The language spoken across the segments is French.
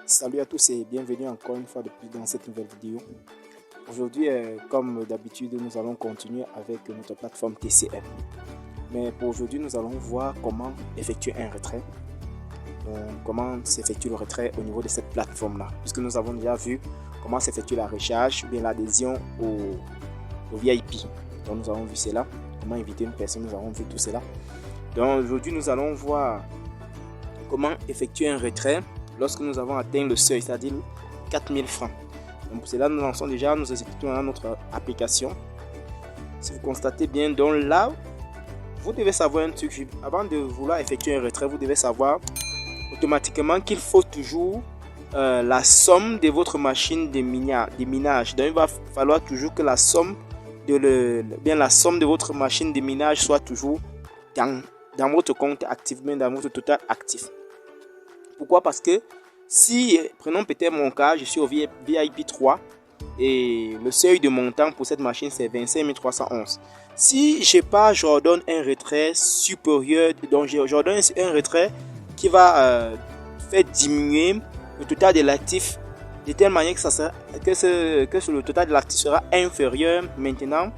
Salut à tous et bienvenue encore une fois de plus dans cette nouvelle vidéo. Aujourd'hui, comme d'habitude, nous allons continuer avec notre plateforme TCM. Mais pour aujourd'hui, nous allons voir comment effectuer un retrait. Donc, comment s'effectue le retrait au niveau de cette plateforme-là. Puisque nous avons déjà vu comment s'effectue la recharge ou bien l'adhésion au VIP. Donc, nous avons vu cela. Comment inviter une personne, nous avons vu tout cela. Donc, aujourd'hui, nous allons voir comment effectuer un retrait lorsque nous avons atteint le seuil, c'est-à-dire 4000 francs. Donc pour cela, nous lançons déjà, nous exécutons dans notre application. Si vous constatez bien, donc là, vous devez savoir un truc. Avant de vouloir effectuer un retrait, vous devez savoir automatiquement qu'il faut toujours la somme de votre machine de minage. Donc il va falloir toujours que la somme de votre machine de minage soit toujours dans votre compte actif, bien dans votre total actif. Pourquoi? Parce que si, prenons peut-être mon cas, je suis au VIP 3 et le seuil de montant pour cette machine c'est 25 311. Si j'ordonne un retrait supérieur, donc j'ordonne un retrait qui va faire diminuer le total de l'actif de telle manière que le total de l'actif sera inférieur maintenant.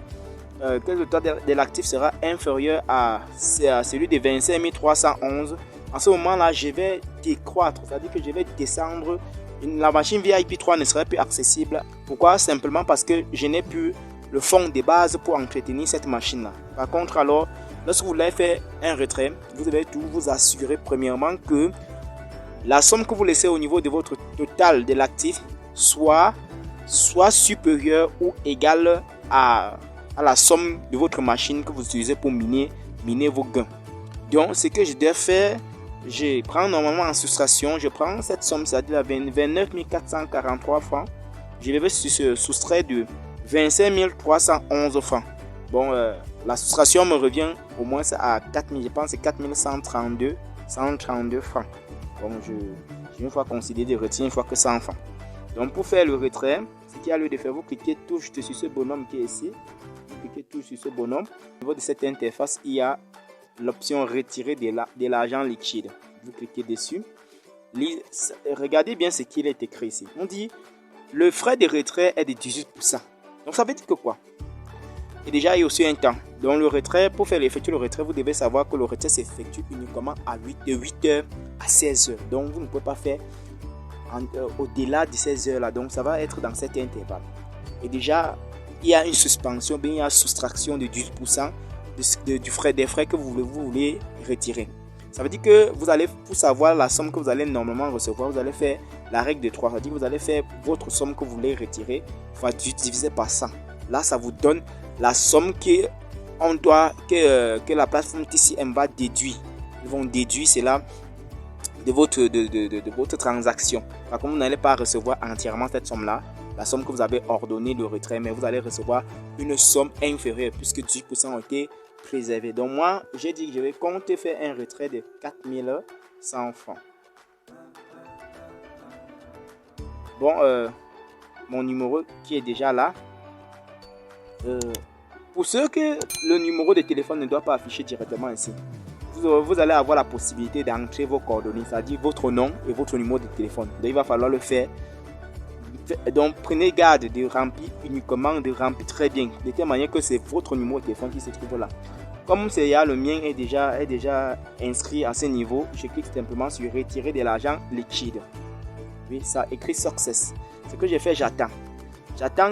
Que le total de l'actif sera inférieur à celui de 25 311. En ce moment-là, je vais décroître, c'est-à-dire que je vais descendre. La machine VIP 3 ne serait plus accessible. Pourquoi? Simplement parce que je n'ai plus le fonds de base pour entretenir cette machine-là. Par contre, alors, lorsque vous voulez faire un retrait, vous devez tout vous assurer premièrement que la somme que vous laissez au niveau de votre total de l'actif soit supérieure ou égale à la somme de votre machine que vous utilisez pour miner vos gains. Donc, ce que je dois faire, je prends normalement en soustraction, je prends cette somme, c'est-à-dire 29 443 francs. Je vais soustraire de 25 311 francs. Bon, la soustraction me revient au moins à 4000, je pense c'est 4132 francs. Donc, j'ai une fois considéré de retirer une fois que 100 francs. Donc, pour faire le retrait, ce qu'il y a lieu de faire, vous cliquez tout juste sur ce bonhomme qui est ici. Vous cliquez tout sur ce bonhomme. Au niveau de cette interface, il y a l'option retirer de l'argent liquide. Vous cliquez dessus. Regardez bien ce qu'il est écrit ici. On dit le frais de retrait est de 18%. Donc ça veut dire que quoi? Et déjà il y a aussi un temps. Donc le retrait, pour faire effectuer le retrait, vous devez savoir que le retrait s'effectue uniquement de 8h à 16h. Donc vous ne pouvez pas faire au-delà de 16h là. Donc ça va être dans cet intervalle. Et déjà il y a une suspension, bien il y a une soustraction de 18% des frais que vous voulez retirer. Ça veut dire que vous allez, pour savoir la somme que vous allez normalement recevoir, vous allez faire la règle de 3. C'est-à-dire que vous allez faire votre somme que vous voulez retirer fois divisé par 100. Là, ça vous donne la somme que la plateforme TCM va déduire. Ils vont déduire cela de votre transaction. Par contre, vous n'allez pas recevoir entièrement cette somme-là, la somme que vous avez ordonné de retrait, mais vous allez recevoir une somme inférieure puisque 18% ont été préservés. Donc moi, j'ai dit que je vais compter faire un retrait de 4100 francs. Bon, mon numéro qui est déjà là. Pour ceux que le numéro de téléphone ne doit pas afficher directement ici, vous allez avoir la possibilité d'entrer vos coordonnées, c'est-à-dire votre nom et votre numéro de téléphone. Donc il va falloir le faire. Donc prenez garde de remplir uniquement, de remplir très bien, de telle manière que c'est votre numéro de téléphone qui se trouve là. Comme le mien est déjà inscrit à ce niveau, je clique simplement sur retirer de l'argent liquide. Oui, ça écrit success. Ce que j'ai fait, j'attends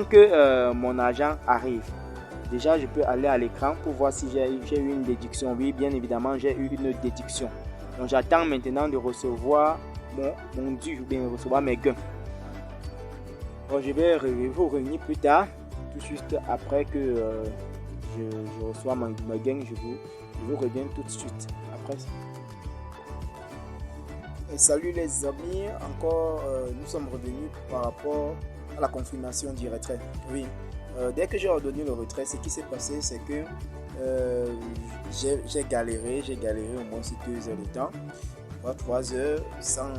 que mon argent arrive. Déjà, je peux aller à l'écran pour voir si j'ai eu une déduction. Oui, bien évidemment, j'ai eu une déduction. Donc j'attends maintenant de recevoir mon dû, ou bien recevoir mes gains. Bon, je vais vous revenir plus tard, tout juste après que je reçois mon gain, je vous reviens tout de suite après. Et salut les amis, encore nous sommes revenus par rapport à la confirmation du retrait. Oui, dès que j'ai ordonné le retrait, ce qui s'est passé, c'est que j'ai galéré au moins 2 heures de temps. 3 heures sans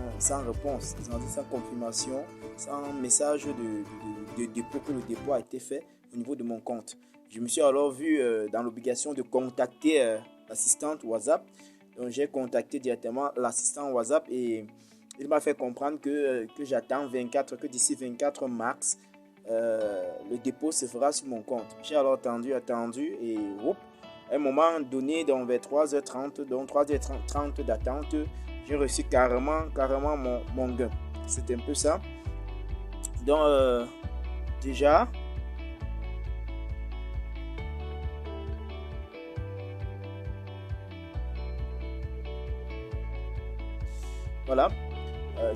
réponse, sans confirmation, sans message de dépôt que le dépôt a été fait au niveau de mon compte. Je me suis alors vu dans l'obligation de contacter l'assistante WhatsApp. Donc j'ai contacté directement l'assistant WhatsApp et Il m'a fait comprendre que j'attends 24, que d'ici 24 mars, le dépôt se fera sur mon compte. J'ai alors attendu et à un moment donné, donc vers 3h30, donc 3h30 d'attente, j'ai reçu carrément mon gain. C'est un peu ça. Donc, déjà, voilà.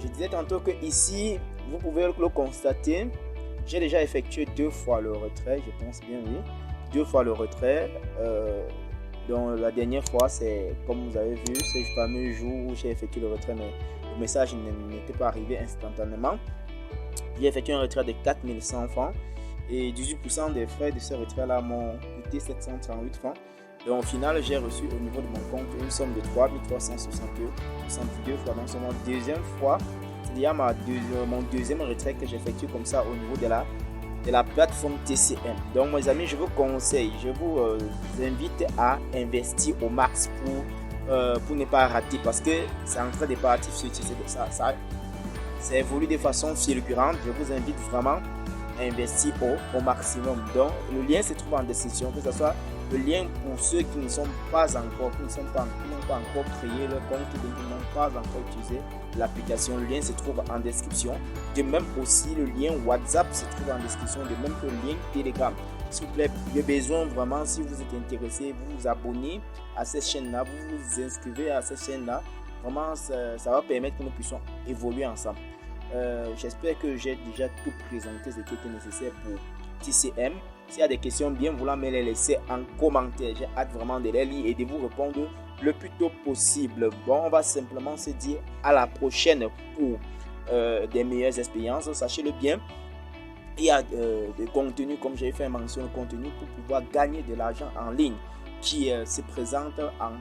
Je disais tantôt que ici, vous pouvez le constater, j'ai déjà effectué 2 fois le retrait, je pense bien, oui. 2 fois le retrait. Donc la dernière fois, c'est comme vous avez vu, c'est le fameux jour où j'ai effectué le retrait, mais le message n'était pas arrivé instantanément. J'ai effectué un retrait de 4100 francs et 18% des frais de ce retrait-là m'ont coûté 738 francs. Donc au final, j'ai reçu au niveau de mon compte une somme de 3362 francs. Donc c'est ma deuxième fois, c'est-à-dire mon deuxième retrait que j'effectue comme ça au niveau de la plateforme TCM. Donc mes amis, je vous conseille, je vous invite à investir au max pour ne pas rater, parce que c'est en train de partir sur ça évolue de façon fulgurante. Je vous invite vraiment à investir au maximum. Donc le lien se trouve en description, que ce soit le lien pour ceux qui ne sont pas encore, qui n'ont pas encore créé leur compte, qui n'ont pas encore utilisé l'application. Le lien se trouve en description. De même aussi, le lien WhatsApp se trouve en description, de même que le lien Telegram. S'il vous plaît, j'ai besoin vraiment, si vous êtes intéressé, vous vous abonnez à cette chaîne-là, vous vous inscrivez à cette chaîne-là. Vraiment, ça va permettre que nous puissions évoluer ensemble. J'espère que j'ai déjà tout présenté ce qui était nécessaire pour TCM. S'il y a des questions, bien vouloir me les laisser en commentaire. J'ai hâte vraiment de les lire et de vous répondre le plus tôt possible. Bon, on va simplement se dire à la prochaine pour des meilleures expériences. Sachez-le bien, il y a des contenus, comme j'ai fait mention, de contenu pour pouvoir gagner de l'argent en ligne qui se présente en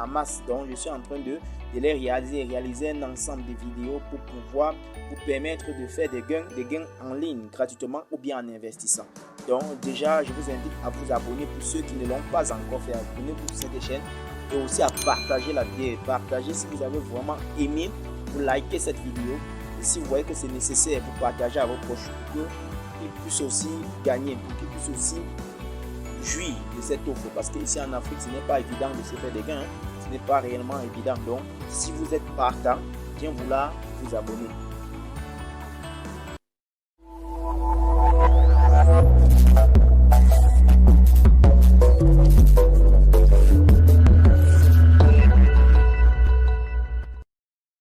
masse. Donc, je suis en train de les réaliser un ensemble de vidéos pour pouvoir vous permettre de faire des gains en ligne gratuitement ou bien en investissant. Donc, déjà, je vous invite à vous abonner pour ceux qui ne l'ont pas encore fait. Abonnez-vous sur cette chaîne et aussi à partager la vidéo. Partagez si vous avez vraiment aimé, vous likez cette vidéo. Et si vous voyez que c'est nécessaire, vous partagez à vos proches pour qu'ils puissent aussi gagner, pour qu'ils puissent aussi jouir de cette offre, parce qu'ici en Afrique ce n'est pas évident de se faire des gains, ce n'est pas réellement évident. Donc si vous êtes partant, bien vouloir vous abonner.